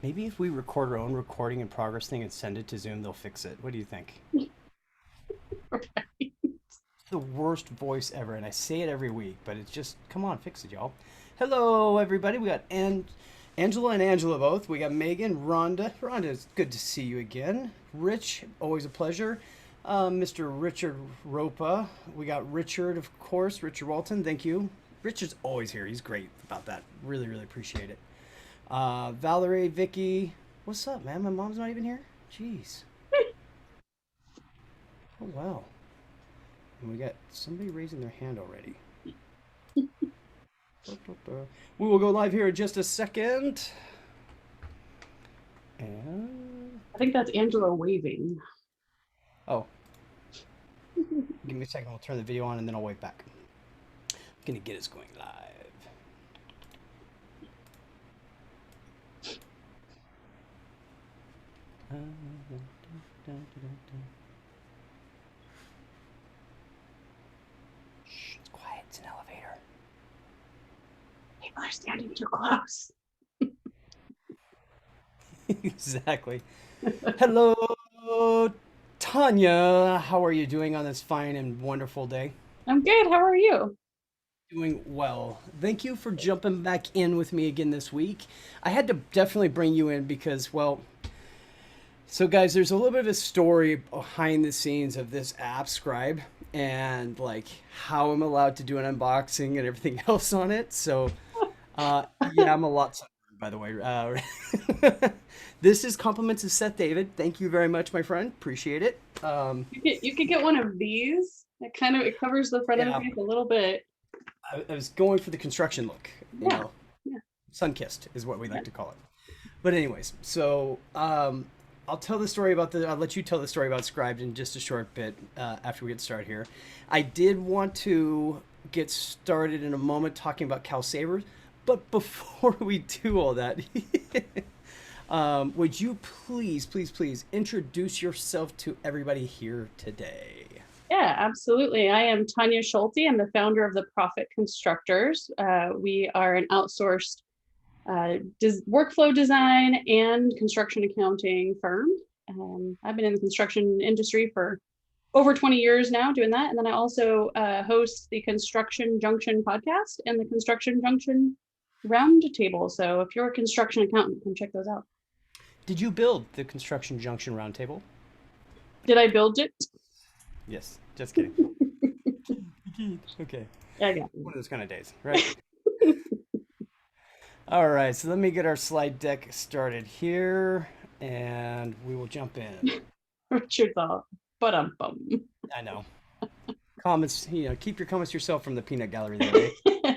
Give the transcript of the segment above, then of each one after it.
Maybe if we record our own recording in progress thing and send it to Zoom, they'll fix it. What do you think? The worst voice ever, and I say it every week, but it's just, come on, fix it, y'all. Hello, everybody. We got Angela and Angela both. We got Megan, Rhonda. Rhonda, it's good to see you again. Rich, always a pleasure. Mr. Richard Ropa. We got Richard, of course. Richard Walton, thank you. Richard's always here. He's great about that. Really, really appreciate it. Valerie, Vicky. What's up, man? My mom's not even here? Jeez. Oh, wow. And we got somebody raising their hand already. We will go live here in just a second. And I think that's Angela waving. oh, give me a second. I'll turn the video on and then I'll wave back. I'm gonna get us going live. Shh, it's quiet. It's an elevator. People are standing too close. Exactly. Hello, Tonya. How are you doing on this fine and wonderful day? I'm good. How are you? Doing well. Thank you for jumping back in with me again this week. I had to definitely bring you in because, well, so guys, there's a little bit of a story behind the scenes of this app, Scribe, and like how I'm allowed to do an unboxing and everything else on it. So, yeah, I'm a lot sunburned, by the way. This is compliments of Seth David. Thank you very much, my friend. Appreciate it. You could get one of these. It covers the front of the Yeah, face a little bit. I was going for the construction look, you Yeah. know, Yeah. sun-kissed is what we Yeah. like to call it. But anyways, so I'll tell the story about the. I'll let you tell the story about Scribed in just a short bit after we get started here. I did want to get started in a moment talking about CalSavers, but before we do all that, would you please introduce yourself to everybody here today? Yeah, absolutely. I am Tonya Schulte. I'm the founder of the Profit Constructors. We are an outsourced workflow design and construction accounting firm. I've been in the construction industry for over 20 years now doing that. And then I also host the Construction Junction podcast and the Construction Junction Roundtable. So if you're a construction accountant, come check those out. Did you build the Construction Junction Roundtable? Did I build it? Yes, just kidding. Okay, Yeah, I got one of those kind of days, right? All right, so let me get our slide deck started here, and we will jump in. Richard's all, but bum. I know. Comments, keep your comments to yourself from the peanut gallery there, eh?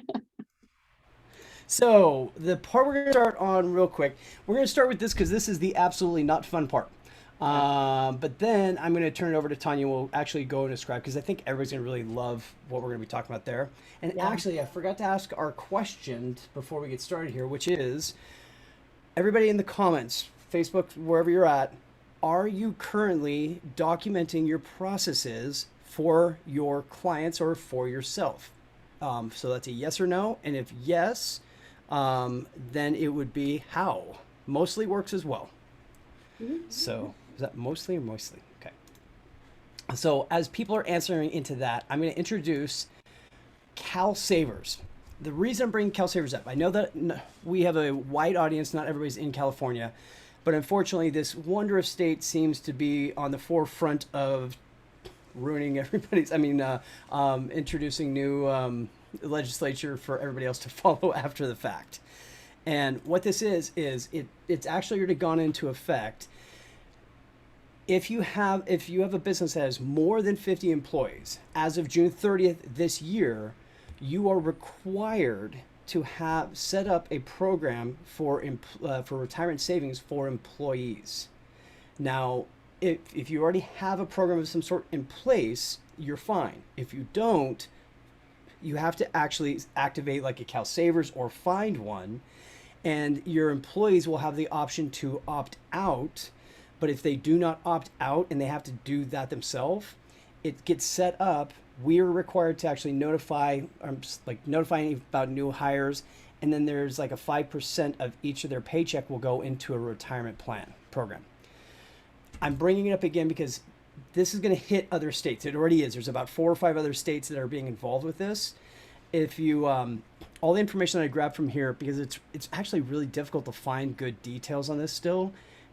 So the part we're going to start on real quick, we're going to start with this because this is the absolutely not fun part. But then I'm going to turn it over to Tanya. We'll actually go into Scribe because I think everybody's going to really love what we're going to be talking about there. And Yeah. actually, I forgot to ask our question before we get started here, which is everybody in the comments, Facebook, wherever you're at, are you currently documenting your processes for your clients or for yourself? So that's a yes or no. And if yes, then it would be how. Mostly works as well. So is that mostly or mostly? Okay. So as people are answering into that, I'm going to introduce CalSavers. The reason I'm bringing CalSavers up, I know that we have a wide audience, not everybody's in California, but unfortunately this wondrous state seems to be on the forefront of ruining everybody's, introducing new legislature for everybody else to follow after the fact. And what this is it's actually already gone into effect. If you have a business that has more than 50 employees, as of June 30th this year, you are required to have set up a program for retirement savings for employees. Now, if you already have a program of some sort in place, you're fine. If you don't, you have to actually activate like a CalSavers or find one, and your employees will have the option to opt out. But if they do not opt out and they have to do that themselves, it gets set up. We're required to actually notify about new hires and then there's like a 5% of each of their paycheck will go into a retirement plan program. I'm bringing it up again because this is going to hit other states. It already is. There's about 4 or 5 other states that are being involved with this. If you, all the information that I grabbed from here, because it's actually really difficult to find good details on this still.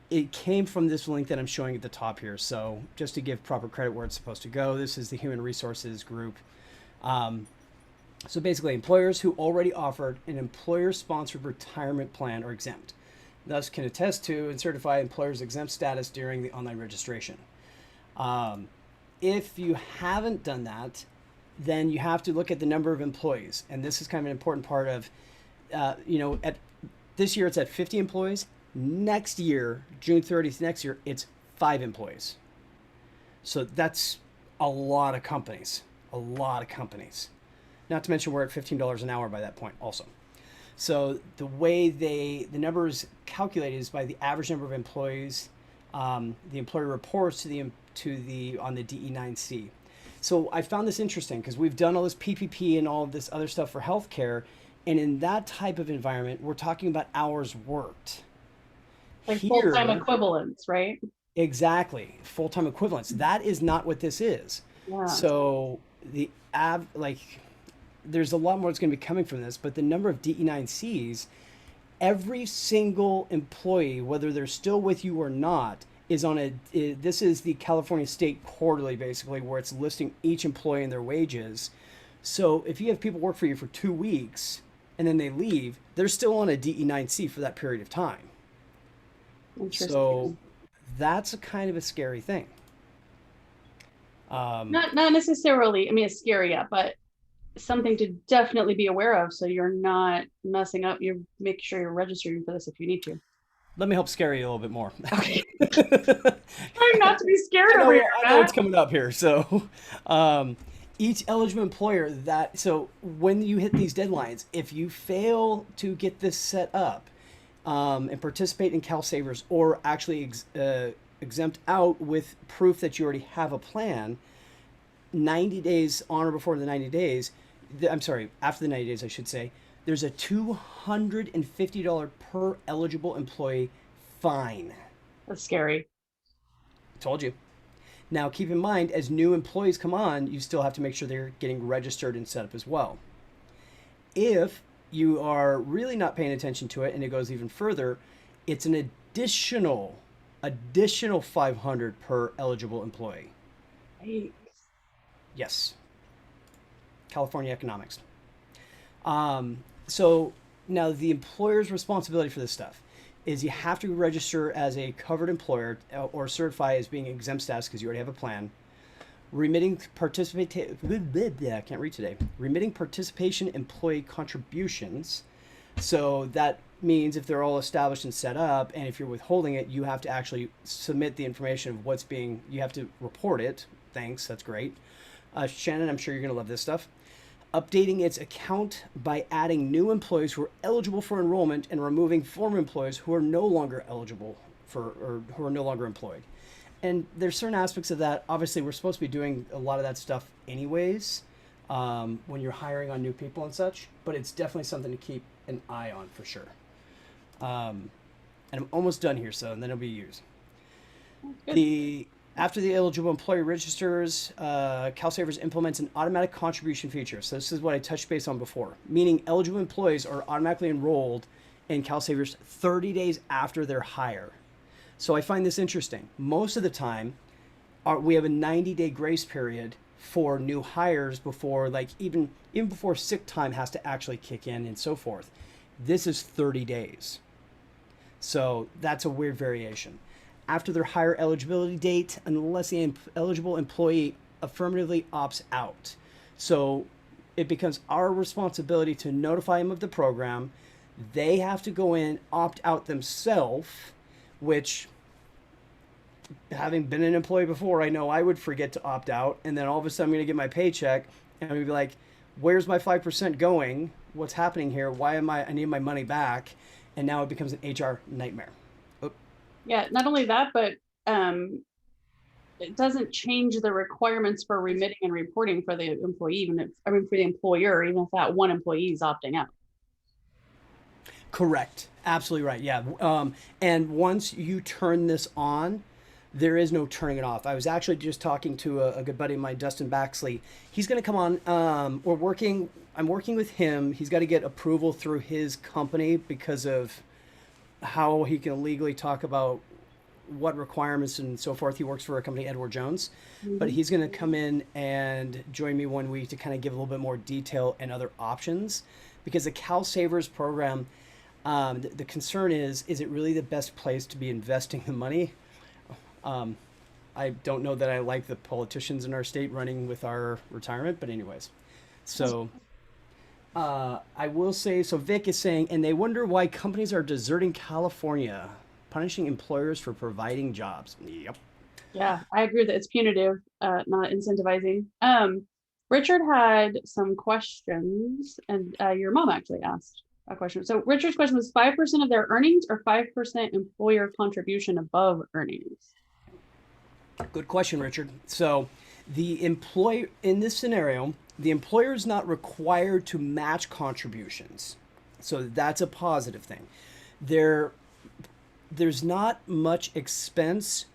It came from this link that I'm showing at the top here. So just to give proper credit where it's supposed to go, this is the Human Resources Group. So basically, employers who already offered an employer-sponsored retirement plan are exempt. Thus can attest to and certify employers' exempt status during the online registration. If you haven't done that, then you have to look at the number of employees. And this is kind of an important part of, at this year it's at 50 employees. Next year, June 30th next year, it's 5 employees. So that's a lot of companies, Not to mention we're at $15 an hour by that point also. So the way the number is calculated is by the average number of employees the employer reports on the DE9C. So I found this interesting because we've done all this PPP and all of this other stuff for healthcare, and in that type of environment, we're talking about hours worked. Like full-time equivalents, right? Exactly, full-time equivalents. That is not what this is. Yeah. So there's a lot more that's going to be coming from this, but the number of DE9Cs, every single employee, whether they're still with you or not, is on this is the California State Quarterly, basically, where it's listing each employee and their wages. So if you have people work for you for 2 weeks and then they leave, they're still on a DE9C for that period of time. So that's a kind of a scary thing. Not necessarily, I mean, it's scary, yeah, but something to definitely be aware of so you're not messing up. You make sure you're registering for this if you need to. Let me help scare you a little bit more. Okay. Trying not to be scared over here. I know what's coming up here. So each eligible employer so when you hit these deadlines, if you fail to get this set up and participate in CalSavers or actually exempt out with proof that you already have a plan, 90 days on or before the 90 days, after the 90 days, I should say, there's a $250 per eligible employee fine. That's scary. Told you. Now, keep in mind, as new employees come on, you still have to make sure they're getting registered and set up as well. If you are really not paying attention to it and it goes even further, it's an additional $500 per eligible employee. Right. Yes. California economics. So now the employer's responsibility for this stuff is you have to register as a covered employer or certify as being exempt status because you already have a plan. Remitting participation employee contributions. So that means if they're all established and set up, and if you're withholding it, you have to actually submit the information of you have to report it. Thanks, that's great. Shannon, I'm sure you're going to love this stuff. Updating its account by adding new employees who are eligible for enrollment and removing former employees who are no longer eligible or who are no longer employed. And there's certain aspects of that. Obviously, we're supposed to be doing a lot of that stuff anyways when you're hiring on new people and such, but it's definitely something to keep an eye on for sure. And I'm almost done here, and then it'll be used. After the eligible employee registers, CalSavers implements an automatic contribution feature. So this is what I touched base on before, meaning eligible employees are automatically enrolled in CalSavers 30 days after their hire. So I find this interesting. Most of the time, we have a 90-day grace period for new hires before, even before sick time has to actually kick in and so forth. This is 30 days. So that's a weird variation. After their hire eligibility date, unless the eligible employee affirmatively opts out. So it becomes our responsibility to notify them of the program. They have to go in, opt out themselves, which, having been an employee before, I know I would forget to opt out. And then all of a sudden I'm going to get my paycheck and I'm going to be like, where's my 5% going? What's happening here? I need my money back. And now it becomes an HR nightmare. Yeah, not only that, but it doesn't change the requirements for remitting and reporting for the employee, for the employer, even if that one employee is opting out. Correct. Absolutely right. Yeah. And once you turn this on, there is no turning it off. I was actually just talking to a good buddy of mine, Dustin Baxley. He's going to come on. I'm working with him. He's got to get approval through his company because of how he can legally talk about what requirements and so forth. He works for a company, Edward Jones, but Mhm. he's going to come in and join me one week to kind of give a little bit more detail and other options because the CalSavers program, the concern is it really the best place to be investing the money? Um, I don't know that I like the politicians in our state running with our retirement, but anyways. So I will say, so Vic is saying, and they wonder why companies are deserting California, punishing employers for providing jobs. Yep. Yeah, I agree that it's punitive, not incentivizing. Richard had some questions, and your mom actually asked a question. So Richard's question was 5% of their earnings or 5% employer contribution above earnings? Good question, Richard. So the employer in this scenario, the employer is not required to match contributions. So that's a positive thing. There there's not much expense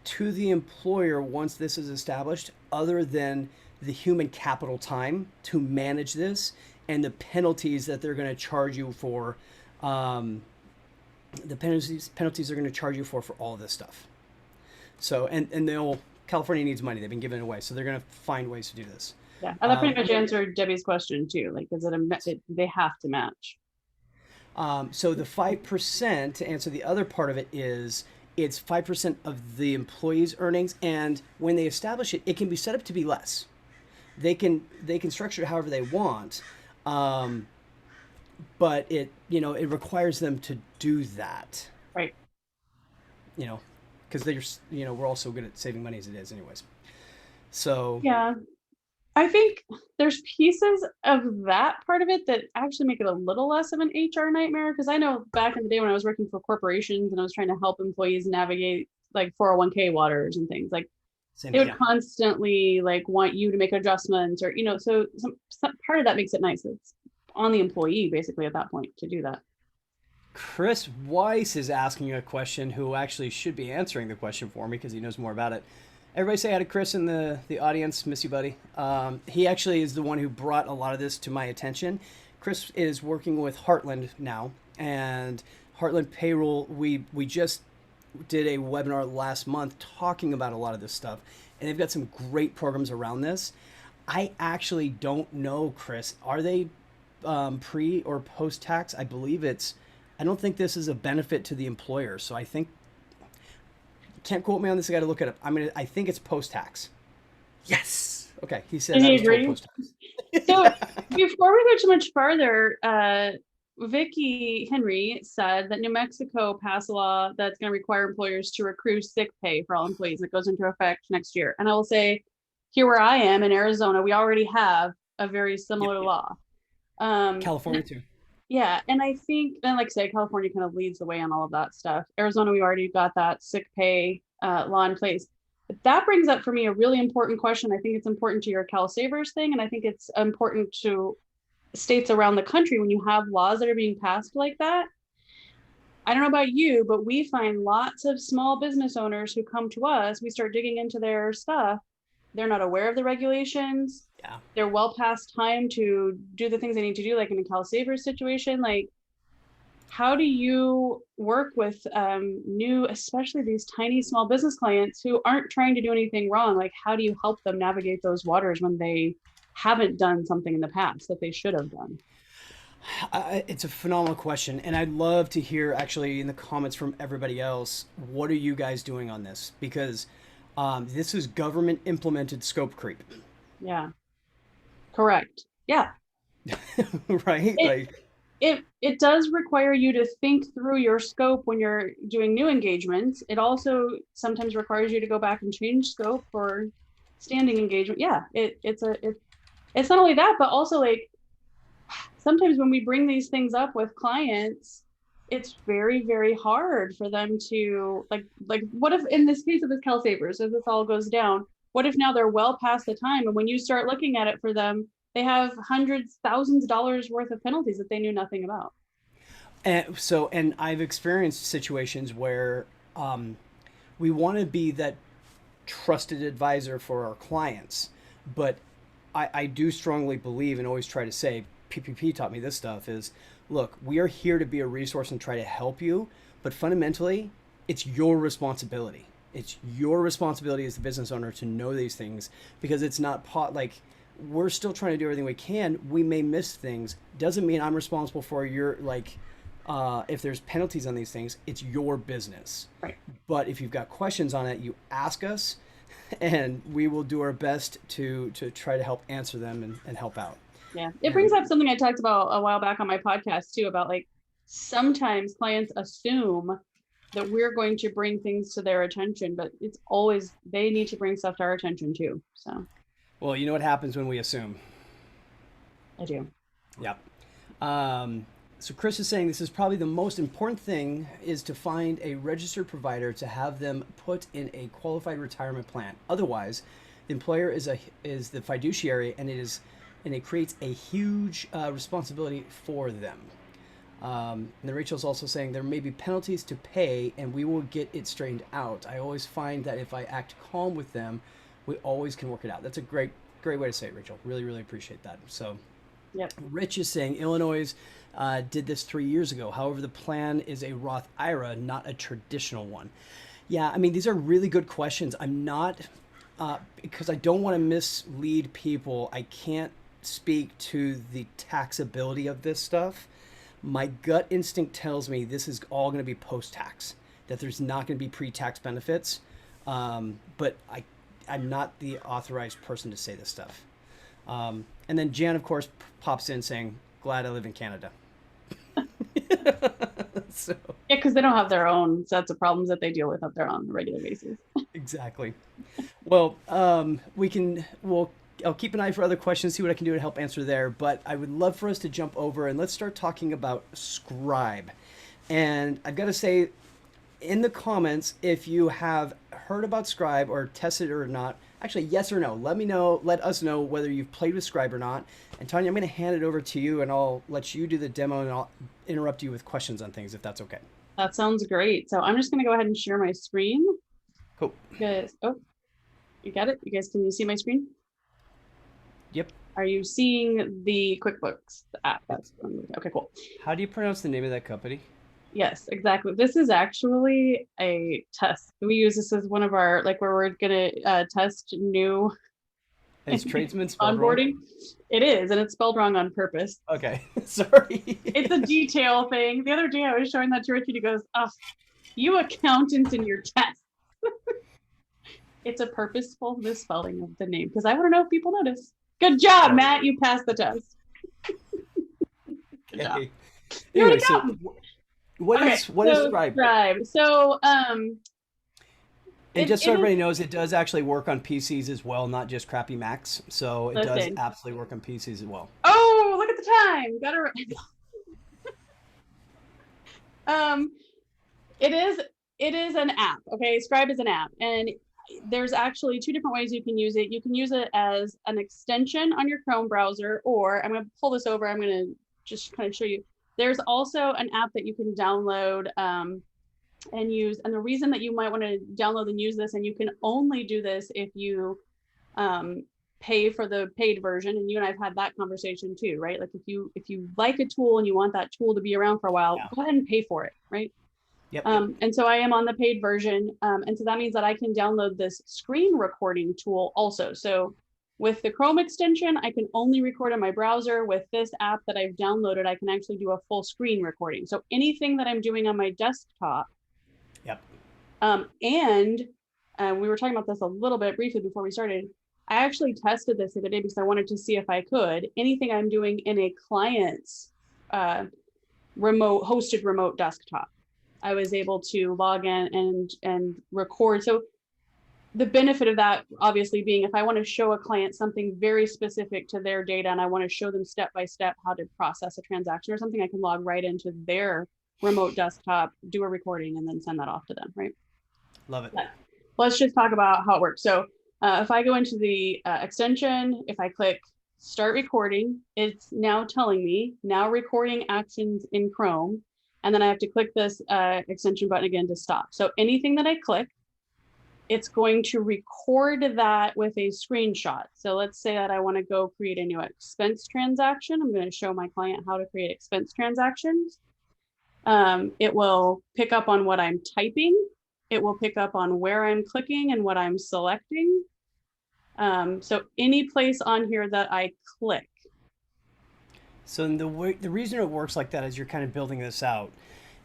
to the employer once this is established other than the human capital time to manage this and the penalties that they're going to charge you for um, the penalties they're going to charge you for all this stuff. So and they'll California needs money. They've been giving it away, so they're going to find ways to do this. Yeah, and that pretty much answered Debbie's question too. Like, is they have to match? So the 5%, to answer the other part of it, is it's 5% of the employee's earnings, and when they establish it, it can be set up to be less. They can structure it however they want, um, but it requires them to do that. Right. You know, because we're all so good at saving money as it is, anyways. So Yeah. I think there's pieces of that part of it that actually make it a little less of an HR nightmare. Because I know back in the day when I was working for corporations and I was trying to help employees navigate like 401k waters and things, like same, they would yeah. constantly like want you to make adjustments or, so some part of that makes it nice. It's on the employee basically at that point to do that. Chris Weiss is asking a question who actually should be answering the question for me because he knows more about it. Everybody say hi to Chris in the audience. Miss you, buddy. He actually is the one who brought a lot of this to my attention. Chris is working with Heartland now, and Heartland Payroll, we just did a webinar last month talking about a lot of this stuff, and they've got some great programs around this. I actually don't know, Chris. Are they pre or post tax? I don't think this is a benefit to the employer, so I think can't quote me on this. I got to look it up. I think it's post tax. Yes. Okay. He says And I you was told agree? post tax. So before we go too much farther, Vicky Henry said that New Mexico passed a law that's going to require employers to accrue sick pay for all employees that goes into effect next year. And I will say, here where I am in Arizona, we already have a very similar Yep. law. California too. Yeah, and I think, and like I say, California kind of leads the way on all of that stuff. Arizona, we already got that sick pay law in place. But that brings up for me a really important question. I think it's important to your CalSavers thing, and I think it's important to states around the country when you have laws that are being passed like that. I don't know about you, but we find lots of small business owners who come to us, we start digging into their stuff. They're not aware of the regulations. Yeah. They're well past time to do the things they need to do, like in a CalSavers situation. Like, how do you work with new, especially these tiny small business clients who aren't trying to do anything wrong? Like, how do you help them navigate those waters when they haven't done something in the past that they should have done? It's a phenomenal question, and I'd love to hear actually in the comments from everybody else. What are you guys doing on this? Because this is government implemented scope creep, Yeah, correct. Yeah. right? It, Like, it does require you to think through your scope when you're doing new engagements. It also sometimes requires you to go back and change scope for standing engagement. Yeah, it's not only that, but also like sometimes when we bring these things up with clients, it's very, very hard for them to like what if in this case of this CalSavers, if this all goes down, what if now they're well past the time and when you start looking at it for them, they have hundreds, thousands of dollars worth of penalties that they knew nothing about. And I've experienced situations where we want to be that trusted advisor for our clients, but I do strongly believe and always try to say, PPP taught me this stuff is, look, we are here to be a resource and try to help you, but fundamentally, it's your responsibility. It's your responsibility as the business owner to know these things, because it's not like we're still trying to do everything we can. We may miss things. Doesn't mean I'm responsible for your if there's penalties on these things, it's your business. Right. But if you've got questions on it, you ask us, and we will do our best to try to help answer them and help out. Yeah. It brings up something I talked about a while back on my podcast too, about like sometimes clients assume that we're going to bring things to their attention, but it's always, they need to bring stuff to our attention too. So. Well, you know what happens when we assume. I do. Yep. So Chris is saying this is probably the most important thing is to find a registered provider to have them put in a qualified retirement plan. Otherwise, the employer is the fiduciary, and it creates a huge responsibility for them. And then Rachel's also saying there may be penalties to pay, and we will get it straightened out. I always find that if I act calm with them, we always can work it out. That's a great way to say it, Rachel. Really, really appreciate that. So, yep. Rich is saying Illinois did this 3 years ago. However, the plan is a Roth IRA, not a traditional one. Yeah, I mean, these are really good questions. I'm not, because I don't want to mislead people, I can't speak to the taxability of this stuff. My gut instinct tells me this is all going to be post-tax, that there's not going to be pre-tax benefits. But I'm not the authorized person to say this stuff. And then Jan, of course, pops in saying, glad I live in Canada. So. Yeah, because they don't have their own sets of problems that they deal with up there on a regular basis. Exactly. Well, I'll keep an eye for other questions, see what I can do to help answer there. But I would love for us to jump over and let's start talking about Scribe. And I've got to say, in the comments, if you have heard about Scribe or tested it or not, actually, yes or no, let us know whether you've played with Scribe or not. And Tonya, I'm going to hand it over to you, and I'll let you do the demo, and I'll interrupt you with questions on things if that's okay. That sounds great. So I'm just going to go ahead and share my screen. Cool. Oh, you got it? You guys, can you see my screen? Yep. Are you seeing the QuickBooks app? Okay, cool. How do you pronounce the name of that company? Yes, exactly. This is actually a test. We use this as one of our, like, where we're going to test new Is tradesman spelled onboarding. wrong? It is, and it's spelled wrong on purpose. Okay, sorry. It's a detail thing. The other day I was showing that to Richard. He goes, "Oh, you accountants in your test." It's a purposeful misspelling of the name because I want to know if people notice. Good job, Matt. You passed the test. Good job. Anyway, so what is Scribe? Scribe. So, and just so everybody knows, it does actually work on PCs as well, not just crappy Macs. So it does absolutely work on PCs as well. Oh, look at the time. Got to. It is an app. Okay, Scribe is an app, and there's actually two different ways you can use it. You can use it as an extension on your Chrome browser, or I'm going to pull this over. I'm going to just kind of show you. There's also an app that you can download and use. And the reason that you might want to download and use this, and you can only do this if you pay for the paid version. And you and I've had that conversation too, right? Like if you like a tool and you want that tool to be around for a while, go ahead and pay for it, right? Yep. And so I am on the paid version. And so that means that I can download this screen recording tool also. So with the Chrome extension, I can only record in my browser. With this app that I've downloaded, I can actually do a full screen recording. So anything that I'm doing on my desktop. Yep. And we were talking about this a little bit briefly before we started. I actually tested this the other day because I wanted to see if I could. Anything I'm doing in a client's hosted remote desktop, I was able to log in and record. So the benefit of that obviously being if I want to show a client something very specific to their data and I want to show them step by step how to process a transaction or something, I can log right into their remote desktop, do a recording, and then send that off to them, right? Love it. But let's just talk about how it works. So if I go into the extension, if I click start recording, it's now telling me now recording actions in Chrome. And then I have to click this extension button again to stop. So anything that I click, it's going to record that with a screenshot. So let's say that I want to go create a new expense transaction. I'm going to show my client how to create expense transactions. It will pick up on what I'm typing. It will pick up on where I'm clicking and what I'm selecting. So any place on here that I click. So the reason it works like that is you're kind of building this out.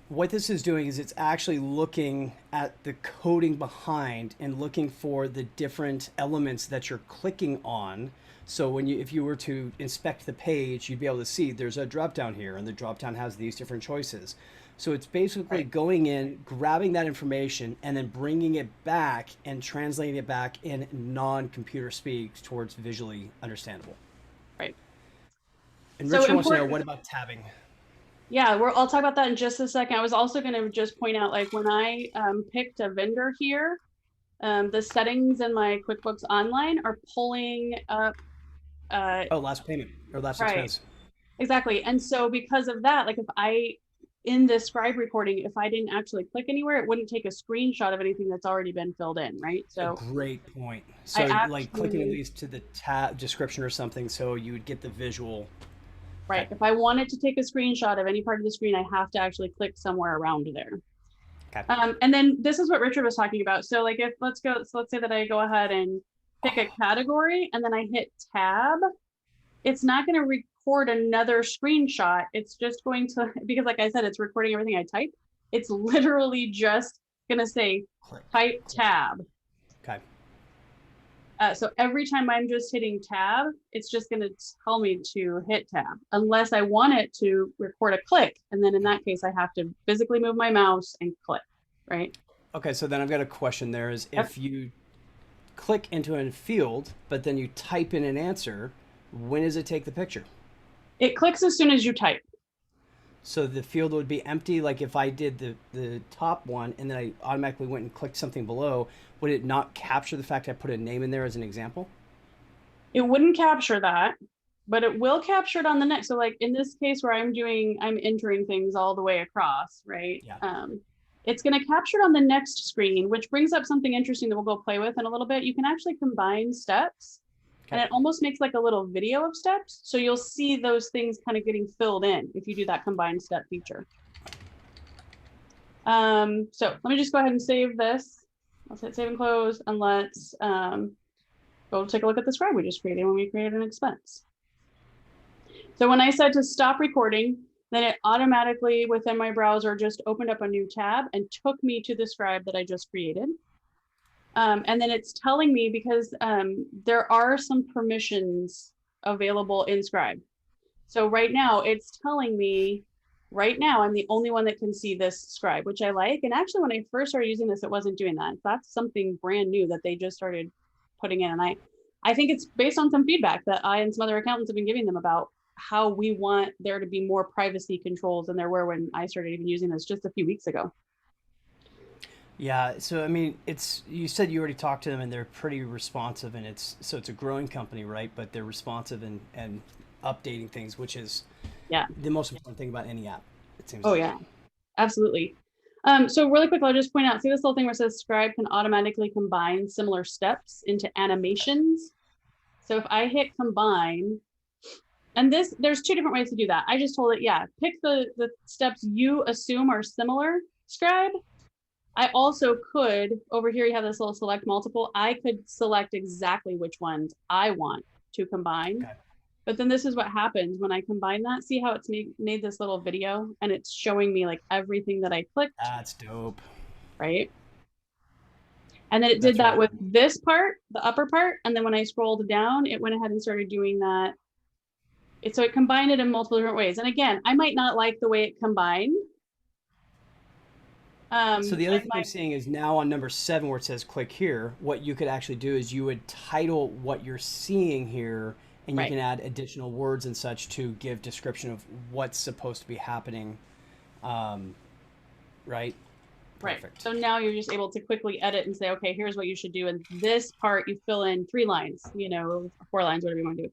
What this is doing is it's actually looking at the coding behind and looking for the different elements that you're clicking on. So if you were to inspect the page, you'd be able to see there's a drop down here, and the drop down has these different choices. So it's basically going in, grabbing that information, and then bringing it back and translating it back in non-computer speak towards visually understandable. Right. And Richard wants to know, what about tabbing? Yeah, I'll talk about that in just a second. I was also going to just point out, like when I picked a vendor here, the settings in my QuickBooks Online are pulling up. Last payment or last expense. Exactly. And so because of that, like in this Scribe recording, if I didn't actually click anywhere, it wouldn't take a screenshot of anything that's already been filled in, right? So a great point. So like clicking at least to the tab description or something, so you would get the visual. Right. Okay. If I wanted to take a screenshot of any part of the screen, I have to actually click somewhere around there. Okay. And then this is what Richard was talking about. So like let's say that I go ahead and pick a category and then I hit tab. It's not going to record another screenshot. It's just going to, because like I said, it's recording everything I type. It's literally just going to say type tab. Okay. So every time I'm just hitting tab, it's just going to tell me to hit tab, unless I want it to record a click. And then in that case, I have to physically move my mouse and click, right? Okay, so then I've got a question there is, if you click into a field, but then you type in an answer, when does it take the picture? It clicks as soon as you type. So the field would be empty, like if I did the top one and then I automatically went and clicked something below, would it not capture the fact I put a name in there as an example? It wouldn't capture that, but it will capture it on the next. So like in this case where I'm entering things all the way across, right? Yeah. It's going to capture it on the next screen, which brings up something interesting that we'll go play with in a little bit. You can actually combine steps. And it almost makes like a little video of steps. So you'll see those things kind of getting filled in if you do that combined step feature. So let me just go ahead and save this. Let's hit save and close, and let's go take a look at the Scribe we just created when we created an expense. So when I said to stop recording, then it automatically within my browser just opened up a new tab and took me to the Scribe that I just created. And then it's telling me, because there are some permissions available in Scribe. So right now it's telling me, right now I'm the only one that can see this Scribe, which I like. And actually when I first started using this, it wasn't doing that. That's something brand new that they just started putting in. And I think it's based on some feedback that I and some other accountants have been giving them about how we want there to be more privacy controls than there were when I started even using this just a few weeks ago. Yeah, so I mean, you said you already talked to them and they're pretty responsive, and it's a growing company, right? But they're responsive and updating things, which is the most important thing about any app, it seems. Oh yeah, absolutely. So really quick, I'll just point out, see this little thing where it says Scribe can automatically combine similar steps into animations. So if I hit combine, and there's two different ways to do that. I just told it, pick the steps you assume are similar, Scribe. I also could, over here you have this little select multiple, I could select exactly which ones I want to combine. Okay. But then this is what happens when I combine that. See how it's made this little video and it's showing me like everything that I clicked. That's dope. Right? And then it did that with this part, the upper part. And then when I scrolled down, it went ahead and started doing that. So it combined it in multiple different ways. And again, I might not like the way it combined. So the other thing I'm seeing is now on number 7 where it says click here, what you could actually do is you would title what you're seeing here, and you can add additional words and such to give description of what's supposed to be happening. Right? Perfect. So now you're just able to quickly edit and say, okay, here's what you should do. And this part, you fill in 3 lines, 4 lines, whatever you want to do.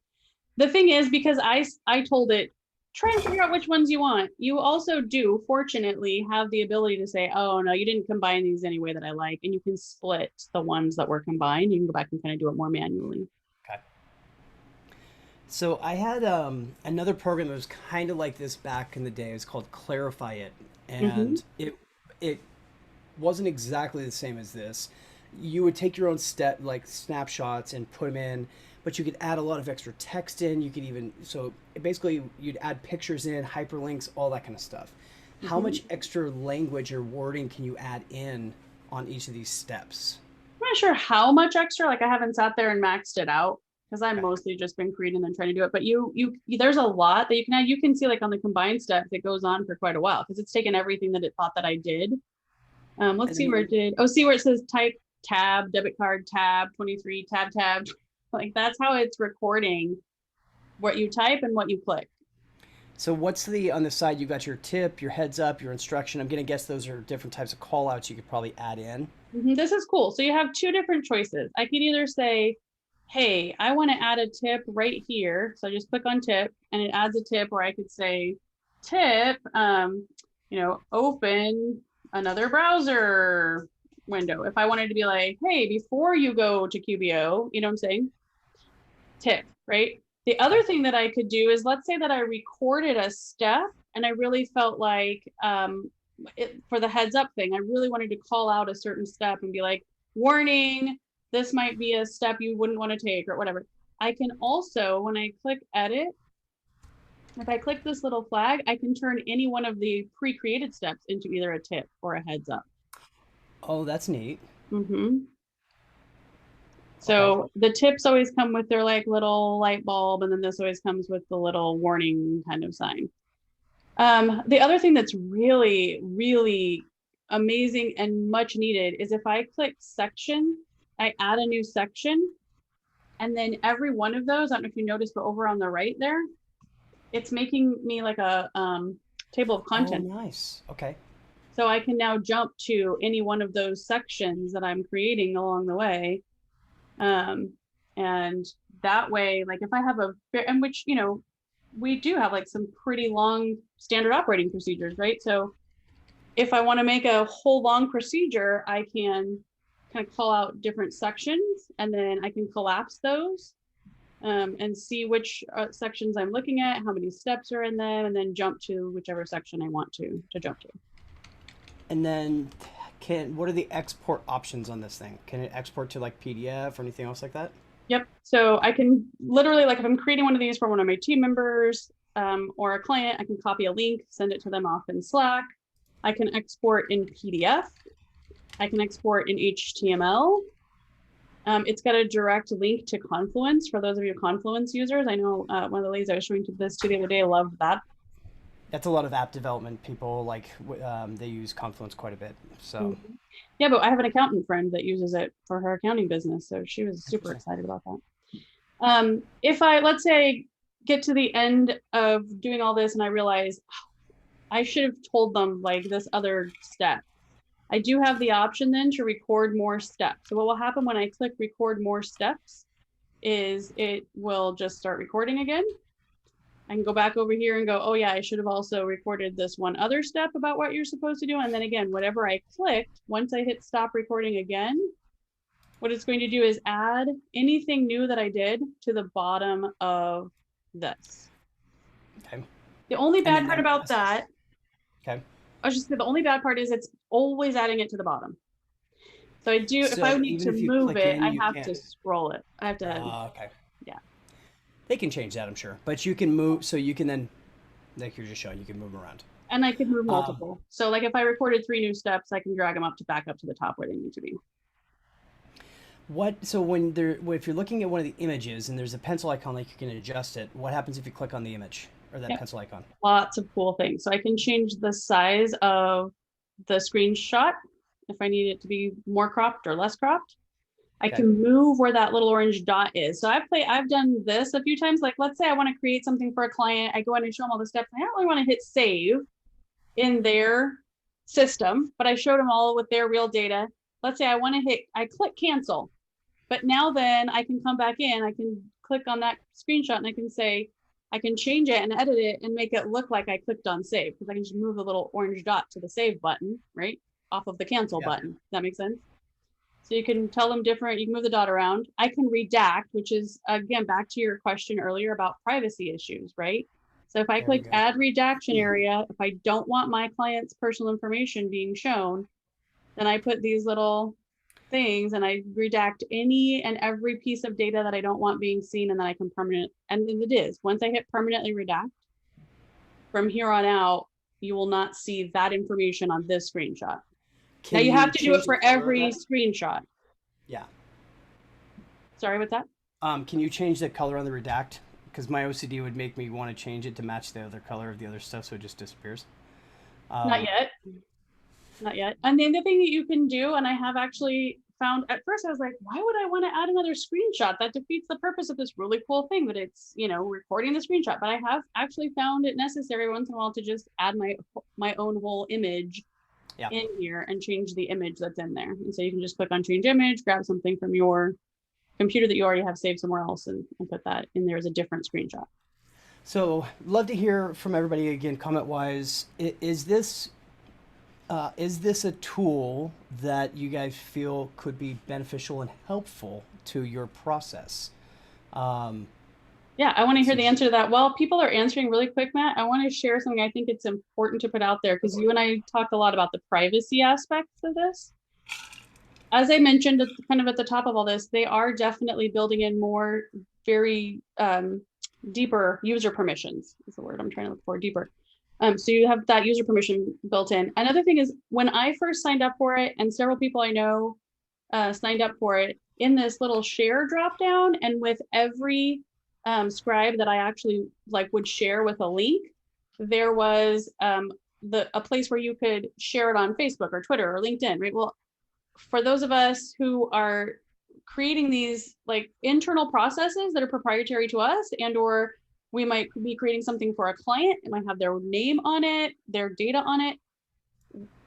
The thing is, because I told it try and figure out which ones you want. You also do, fortunately, have the ability to say, oh, no, you didn't combine these any way that I like. And you can split the ones that were combined. You can go back and kind of do it more manually. Okay. So I had another program that was kind of like this back in the day. It was called Clarify It, Mm-hmm. and it wasn't exactly the same as this. You would take your own step like snapshots and put them in, but you could add a lot of extra text in. You could even so basically you'd add pictures in, hyperlinks, all that kind of stuff. How Mm-hmm. much extra language or wording can you add in on each of these steps? I'm not sure how much extra, like I haven't sat there and maxed it out because I've Okay. mostly just been creating and trying to do it. But there's a lot that you can add. You can see like on the combined steps, it goes on for quite a while because it's taken everything that it thought that I did. Let's And see where it then did. Oh, see where it says type tab, debit card tab, 23, tab. Like that's how it's recording what you type and what you click. so what's the on the side? You got your tip, your heads up, your instruction. I'm gonna guess those are different types of call outs you could probably add in. This is cool. So you have two different choices. I could either say, hey, I want to add a tip right here. So I just click on tip and it adds a tip, or I could say tip, open another browser window. If I wanted to be like, hey, before you go to QBO, you know what I'm saying? Tip, right? The Okay. other thing that I could do is let's say that I recorded a step and I really felt like for the heads up thing, I really wanted to call out a certain step and be like, warning, this might be a step you wouldn't want to take or whatever. I can also, when I click edit, if I click this little flag, I can turn any one of the pre-created steps into either a tip or a heads up. Oh, that's neat. Mm-hmm. Okay. So the tips always come with their like little light bulb, and then this always comes with the little warning kind of sign. The other thing that's really, really amazing and much needed is if I click section, I add a new section, and then every one of those, I don't know if you noticed, but over on the right there, it's making me like a table of Oh, contents. nice. Okay. So I can now jump to any one of those sections that I'm creating along the way. Um, and that way, like if I have and which, we do have like some pretty long standard operating procedures, right? So if I want to make a whole long procedure, I can kind of call out different sections and then I can collapse those and see which sections I'm looking at, how many steps are in them, and then jump to whichever section I want to jump to. And then what are the export options on this thing? Can it export to like PDF or anything else like that? Yep. So I can literally, like, if I'm creating one of these for one of my team members or a client, I can copy a link, send it to them off in Slack. I can export in PDF. I can export in HTML. It's got a direct link to Confluence for those of you Confluence users. I know one of the ladies I was showing to this to the other day loved that. That's a lot of app development people like they use Confluence quite a bit. So Mhm. Yeah, but I have an accountant friend that uses it for her accounting business, so she was super interesting. excited about that. If I, let's say, get to the end of doing all this and I realize I should have told them like this other step, I do have the option then to record more steps. So what will happen when I click record more steps is it will just start recording again. I can go back over here and go, oh yeah, I should have also recorded this one other step about what you're supposed to do. And then again, whatever I clicked, once I hit stop recording again, what it's going to do is add anything new that I did to the bottom of this. Okay. The only And bad then part that about process. that, Okay. I was just saying, the only bad part is it's always adding it to the bottom. So if I So need even to if you move click it, in, I you have can't. to scroll it. I have to, Okay. yeah. They can change that, I'm sure. But you can move, so you can then, like you're just showing, you can move around. And I could move Um, multiple. So like if I recorded 3 new steps, I can drag them up to back up to the top where they need to be. so if you're looking at one of the images and there's a pencil icon, like you can adjust it, what happens if you click on the image or that Yep. pencil icon? Lots of cool things. So I can change the size of the screenshot if I need it to be more cropped or less cropped. I Okay. can move where that little orange dot is. So I've done this a few times. Like, let's say I want to create something for a client. I go in and show them all the steps. I don't really want to hit save in their system, but I showed them all with their real data. Let's say I click cancel, but now then I can come back in, I can click on that screenshot and I can say, I can change it and edit it and make it look like I clicked on save, because I can just move the little orange dot to the save button, right? Off of the cancel button. Does that make sense? So you can tell them different, you can move the dot around. I can redact, which is, again, back to your question earlier about privacy issues, right? So if I click add redaction area, if I don't want my client's personal information being shown, then I put these little things and I redact any and every piece of data that I don't want being seen, and then I can and then it is, once I hit permanently redact, from here on out, you will not see that information on this screenshot. Now you have to do it for every screenshot. Yeah. Sorry, what's that? Can you change the color on the redact? Because my OCD would make me want to change it to match the other color of the other stuff, so it just disappears. Not yet. Not yet. And the other thing that you can do, and I have actually found, at first I was like, why would I want to add another screenshot? That defeats the purpose of this really cool thing that it's, recording the screenshot. But I have actually found it necessary once in a while to just add my own whole image in here and change the image that's in there. And so you can just click on change image, grab something from your computer that you already have saved somewhere else, and put that in there as a different screenshot. So love to hear from everybody again, comment wise. Is this a tool that you guys feel could be beneficial and helpful to your process? Yeah, I want to hear the answer to that. While people are answering really quick, Matt, I want to share something I think it's important to put out there, because you and I talked a lot about the privacy aspects of this. As I mentioned kind of at the top of all this, they are definitely building in more very deeper user permissions is the word I'm trying to look for, deeper. So you have that user permission built in. Another thing is, when I first signed up for it, and several people I know signed up for it, in this little share dropdown, and with every Scribe that I actually would share with a link, there was a place where you could share it on Facebook or Twitter or LinkedIn, right? Well, for those of us who are creating these internal processes that are proprietary to us, and or we might be creating something for a client, it might have their name on it, their data on it,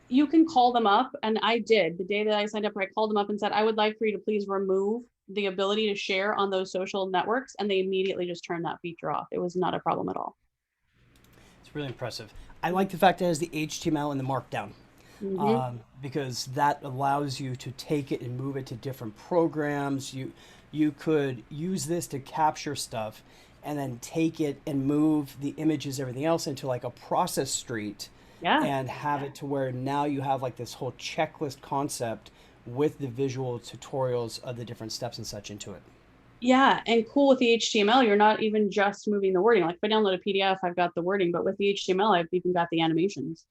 you can call them up. And I did, the day that I signed up, I called them up and said, I would like for you to please remove the ability to share on those social networks. And they immediately just turned that feature off. It was not a problem at all. It's really impressive. I like the fact that it has the HTML and the markdown. Because that allows you to take it and move it to different programs. You could use this to capture stuff and then take it and move the images, everything else, into a process street, and have it to where now you have this whole checklist concept with the visual tutorials of the different steps and such into it. Yeah, and cool with the HTML, you're not even just moving the wording. If I download a PDF, I've got the wording, but with the HTML, I've even got the animations.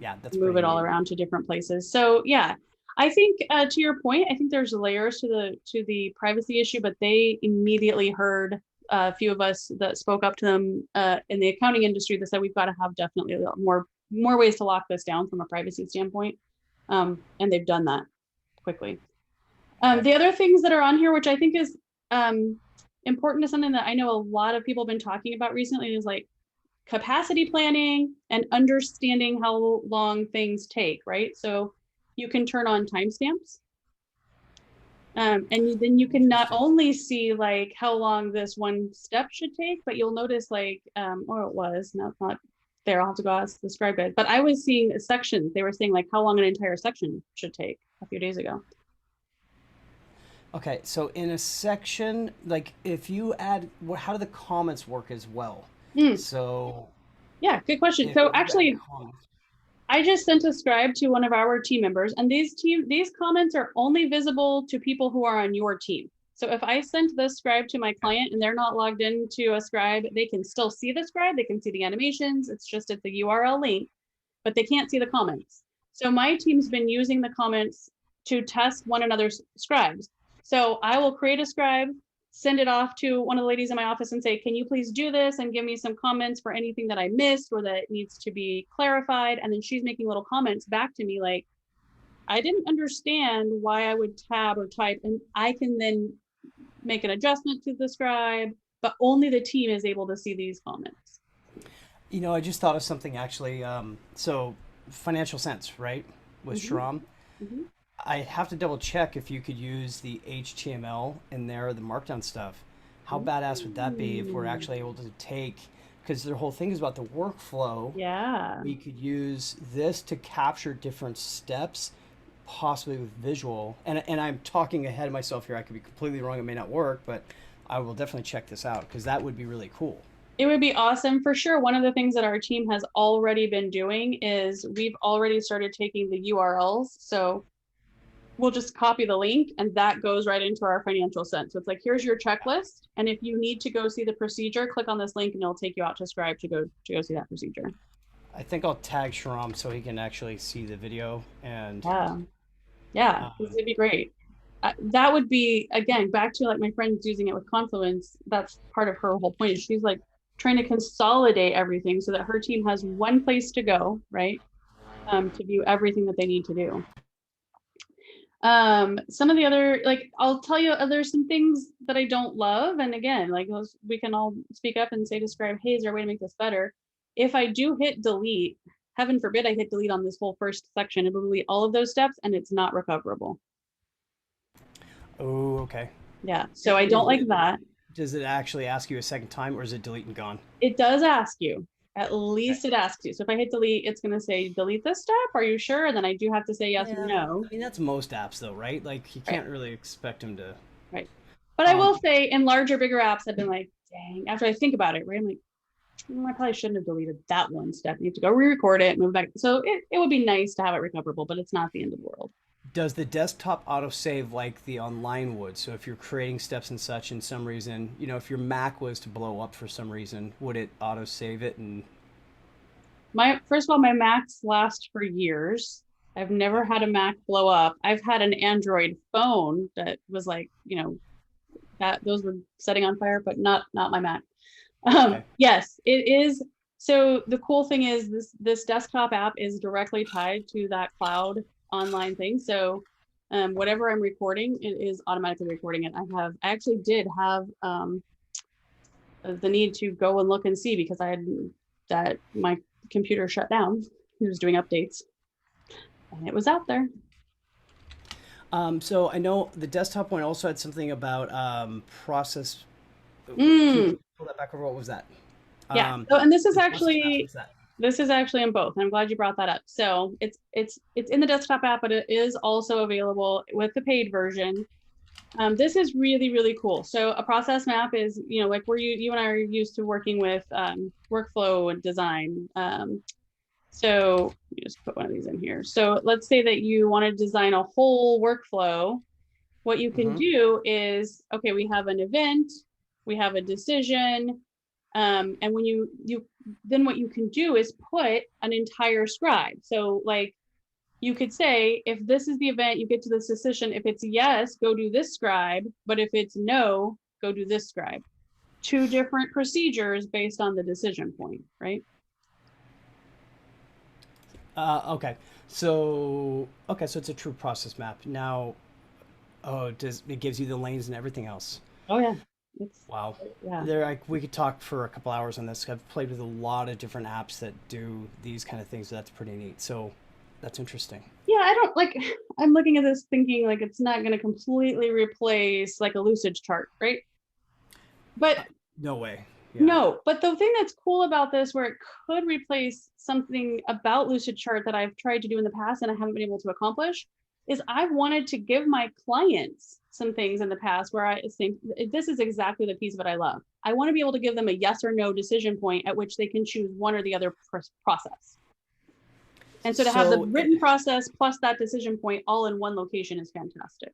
Yeah, that's move it all around to different places. So yeah, I think to your point, I think there's layers to the privacy issue, but they immediately heard a few of us that spoke up to them in the accounting industry that said we've got to have definitely a lot more ways to lock this down from a privacy standpoint, and they've done that quickly. The other things that are on here, which I think is important, to something that I know a lot of people have been talking about recently, is capacity planning and understanding how long things take, right? So you can turn on timestamps, and then you can not only see how long this one step should take, but you'll notice it was not there. I'll have to go ask the Scribe it, but I was seeing sections. They were saying how long an entire section should take a few days ago. Okay, so in a section, if you add, how do the comments work as well? So yeah, good question. So actually, I just sent a Scribe to one of our team members, and these comments are only visible to people who are on your team. So if I sent this Scribe to my client and they're not logged into a Scribe, they can still see the Scribe, they can see the animations, it's just at the URL link, but they can't see the comments. So my team's been using the comments to test one another's Scribes. So I will create a Scribe, send it off to one of the ladies in my office and say, can you please do this and give me some comments for anything that I missed or that needs to be clarified? And then she's making little comments back to me I didn't understand why I would tab or type, and I can then make an adjustment to the Scribe, but only the team is able to see these comments. I just thought of something actually. So Financial Sense, right? With Shram. I have to double check if you could use the HTML in there, the markdown stuff. How badass would that be if we're Ooh. actually able to take, because their whole thing is about the workflow. Yeah. We could use this to capture different steps, possibly with visual. And I'm talking ahead of myself here. I could be completely wrong. It may not work, but I will definitely check this out because that would be really cool. It would be awesome for sure. One of the things that our team has already been doing is we've already started taking the URLs. So we'll just copy the link and that goes right into our financial sense. So it's like, here's your checklist. And if you need to go see the procedure, click on this link and it'll take you out to Scribe to go see that procedure. I think I'll tag Sharam so he can actually see the video and Yeah. Yeah. This um, would be great. That would be, again, back to like my friend's using it with Confluence. That's part of her whole point is she's like trying to consolidate everything so that her team has one place to go, right? To view everything that they need to do. Some of the other, like, I'll tell you, there's some things that I don't love. And again, like those, we can all speak up and say to Scribe, hey, is there a way to make this better? If I do hit delete, heaven forbid I hit delete on this whole first section, it'll delete all of those steps and it's not recoverable. oh, okay. Yeah, so I don't like that. Does it actually ask you a second time or is it delete and gone? It does ask you, at least Okay. it asks you. So if I hit delete, it's going to say delete this step. Are you sure? And then I do have to say yes or Yeah, no. I mean that's most apps though, right? Like you Right, can't really expect them to. right. But I will say in larger, bigger apps, I've been like, dang, after I think about it, right? I'm like, I probably shouldn't have deleted that one step. You have to go re-record it, move back. So it would be nice to have it recoverable, but it's not the end of the world. Does the desktop autosave like the online would? So if you're creating steps and such, in some reason, if your Mac was to blow up for some reason, would it autosave it? And First of all, my Macs last for years. I've never yeah, had a Mac blow up. I've had an Android phone that was like, that those were setting on fire, but not my Mac. okay. Yes, it is. So the cool thing is this desktop app is directly tied to that cloud online thing. So whatever I'm recording, it is automatically recording it. I actually did have the need to go and look and see because I had that my computer shut down. He was doing updates and it was out there. So I know the desktop one also had something about process. Can you Mm, pull that back over? What was that? yeah. Um, So, and this is the process map. actually What's that? in both. I'm glad you brought that up. So it's in the desktop app, but it is also available with the paid version. This is really, really cool. So a process map is, like you and I are used to working with workflow and design. So let me just put one of these in here. So let's say that you want to design a whole workflow. What you can Mm-hmm. do is, okay, we have an event, we have a decision, and when then what you can do is put an entire scribe. So like you could say, if this is the event, you get to this decision. If it's yes, go do this scribe. But if it's no, go do this scribe. Two different procedures based on the decision point, right? Okay. So it's a true process map. Now, oh, does it gives you the lanes and everything else? Oh yeah. It's Wow. yeah. There, like we could talk for a couple hours on this. I've played with a lot of different apps that do these kind of things. So that's pretty neat. So that's interesting. Yeah, I don't like I'm looking at this thinking like it's not going to completely replace like a Lucid chart, right? But No way. Yeah. no, but the thing that's cool about this, where it could replace something about Lucid Chart that I've tried to do in the past and I haven't been able to accomplish, is I've wanted to give my clients some things in the past where I think this is exactly the piece of it I love. I want to be able to give them a yes or no decision point at which they can choose one or the other process. And so to have the So written process plus that decision point all in one location is fantastic.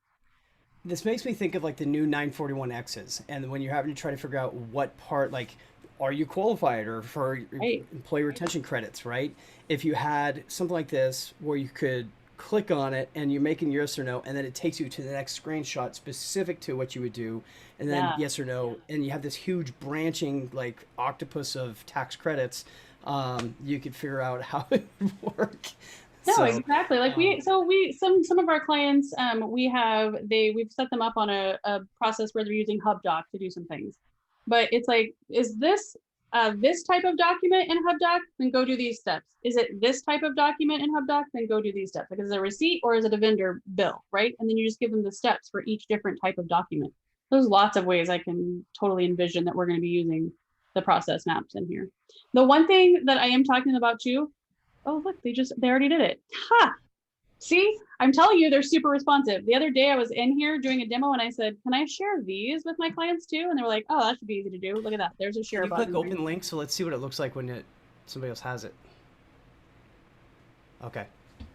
this makes me think of like the new 941Xs, and when you're having to try to figure out what part, like, are you qualified or for Right. employee retention credits, right? If you had something like this where you could click on it and you're making yes or no, and then it takes you to the next screenshot specific to what you would do, and then Yeah. yes or no, and you have this huge branching like octopus of tax credits, you could figure out how it would work. No, So, exactly. Like um, some of our clients, we've set them up on a process where they're using HubDoc to do some things. But it's like, is this type of document in HubDoc? Then go do these steps. Is it this type of document in HubDoc? Then go do these steps. Like, is it a receipt or is it a vendor bill, right? And then you just give them the steps for each different type of document. There's lots of ways I can totally envision that we're going to be using the process maps in here. The one thing that I am talking about too, oh look, they already did it. Ha! See, I'm telling you, they're super responsive. The other day I was in here doing a demo and I said, can I share these with my clients too? And they were like, oh, that should be easy to do. Look at that. There's a Can share you click button. open link? So let's see what it looks like when somebody else has it. Okay,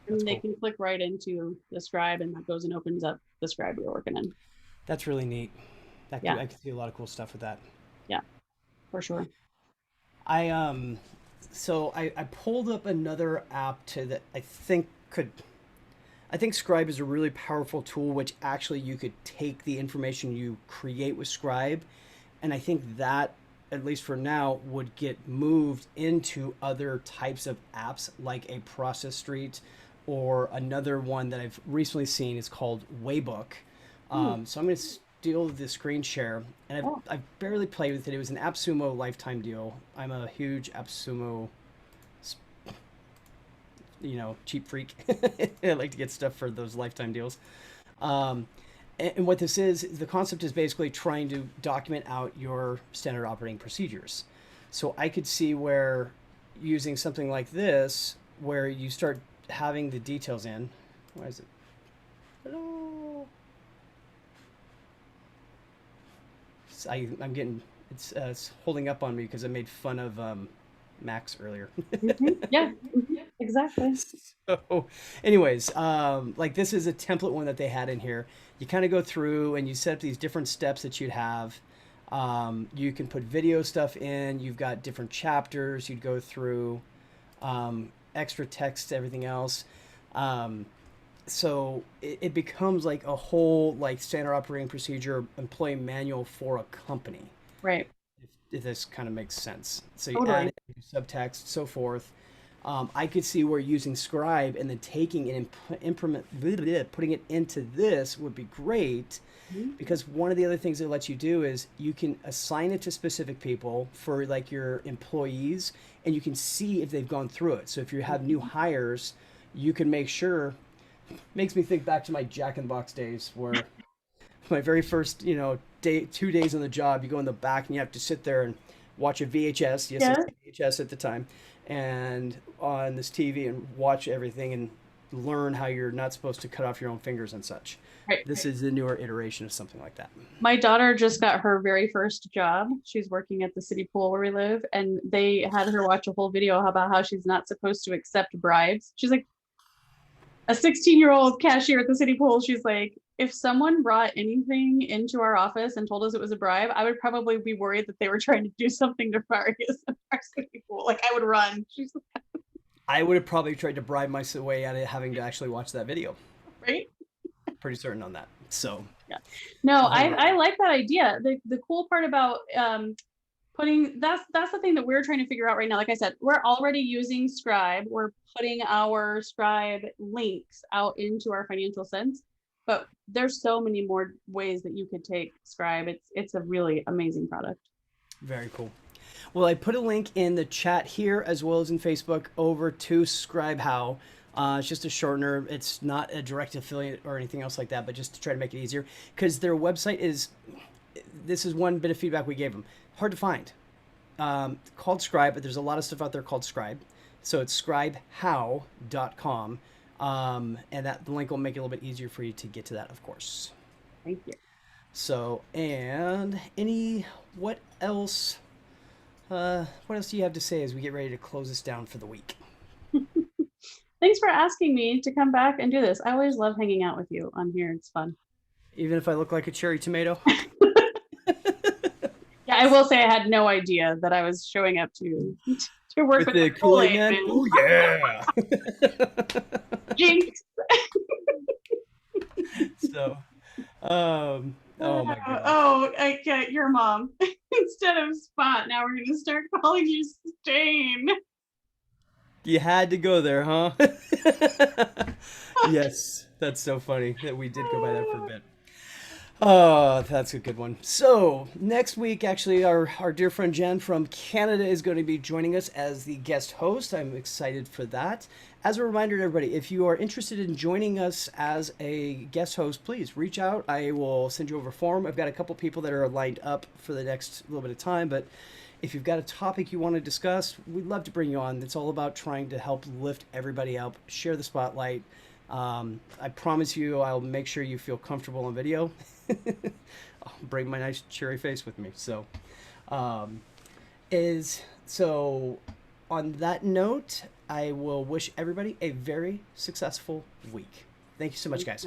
that's And they cool. can click right into the Scribe and that goes and opens up the Scribe we're working in. That's really neat. Yeah, I could see a lot of cool stuff with that. yeah, for sure. I so I pulled up another app that I think Scribe is a really powerful tool which actually you could take the information you create with Scribe, and I think that, at least for now, would get moved into other types of apps like a Process Street, or another one that I've recently seen is called WayBook. Hmm. So I'm going to steal the screen share, and Oh, I've barely played with it. It was an AppSumo lifetime deal. I'm a huge AppSumo, cheap freak. I like to get stuff for those lifetime deals. Um, and what this is, the concept is basically trying to document out your standard operating procedures. So I could see where using something like this, where you start having the details in. Why is it? Hello. I'm getting it's holding up on me because I made fun of Max earlier. yeah, exactly. So, anyways, like this is a template one that they had in here. You kind of go through and you set up these different steps that you'd have. You can put video stuff in. You've got different chapters you'd go through, extra text, everything else. Um, so it becomes like a whole like standard operating procedure employee manual for a company, Right. if this kind of makes sense. So you add Totally. it, subtext, so forth. I could see where using Scribe and then taking it and putting it into this would be great, Mhm. because one of the other things it lets you do is you can assign it to specific people for like your employees, and you can see if they've gone through it. So if you have new hires, you can make sure. Makes me think back to my Jack in the Box days, where my very first, day, 2 days on the job, you go in the back and you have to sit there and watch a VHS. Yes, it's Yeah. a VHS at the time, and on this TV, and watch everything and learn how you're not supposed to cut off your own fingers and such. Right. This is the newer iteration of something like that. My daughter just got her very first job. She's working at the city pool where we live, and they had her watch a whole video about how she's not supposed to accept bribes. She's like, a 16-year-old cashier at the city pool. She's like, if someone brought anything into our office and told us it was a bribe, I would probably be worried that they were trying to do something nefarious in our city pool. Like I would run. She's I would have probably tried to bribe my way out of having to actually watch that video. like, right? Pretty certain on that. So Yeah. No, a whole lot. I like that idea. The cool part about putting that's the thing that we're trying to figure out right now. Like I said, we're already using Scribe. We're putting our Scribe links out into our Financial Sense, but there's so many more ways that you could take Scribe. It's a really amazing product. Very cool. Well, I put a link in the chat here as well as in Facebook over to Scribe How. It's just a shortener. It's not a direct affiliate or anything else like that, but just to try to make it easier, because their website is. This is one bit of feedback we gave them. Hard to find. Called Scribe, but there's a lot of stuff out there called Scribe. So it's scribehow.com. And that the link will make it a little bit easier for you to get to that, of course. Thank you. So, and what else? What else do you have to say as we get ready to close this down for the week? Thanks for asking me to come back and do this. I always love hanging out with you on here. It's fun. Even if I look like a cherry tomato? Yeah, I will say I had no idea that I was showing up to work With with the the Kool-Aid Kool-Aid man? man. Oh, yeah! Jinx. So, oh my gosh. Oh, I get your mom. Instead of Spot, now we're gonna start calling you Stain. You had to go there, huh? Yes, that's so funny that we did go by that for a bit. Oh, that's a good one. So next week, actually, our dear friend Jen from Canada is going to be joining us as the guest host. I'm excited for that. As a reminder to everybody, if you are interested in joining us as a guest host, please reach out. I will send you over a form. I've got a couple people that are lined up for the next little bit of time, but if you've got a topic you want to discuss, we'd love to bring you on. It's all about trying to help lift everybody up, share the spotlight. I promise you, I'll make sure you feel comfortable on video. I'll bring my nice cherry face with me. So, um, is so. On that note, I will wish everybody a very successful week. Thank you so much, guys.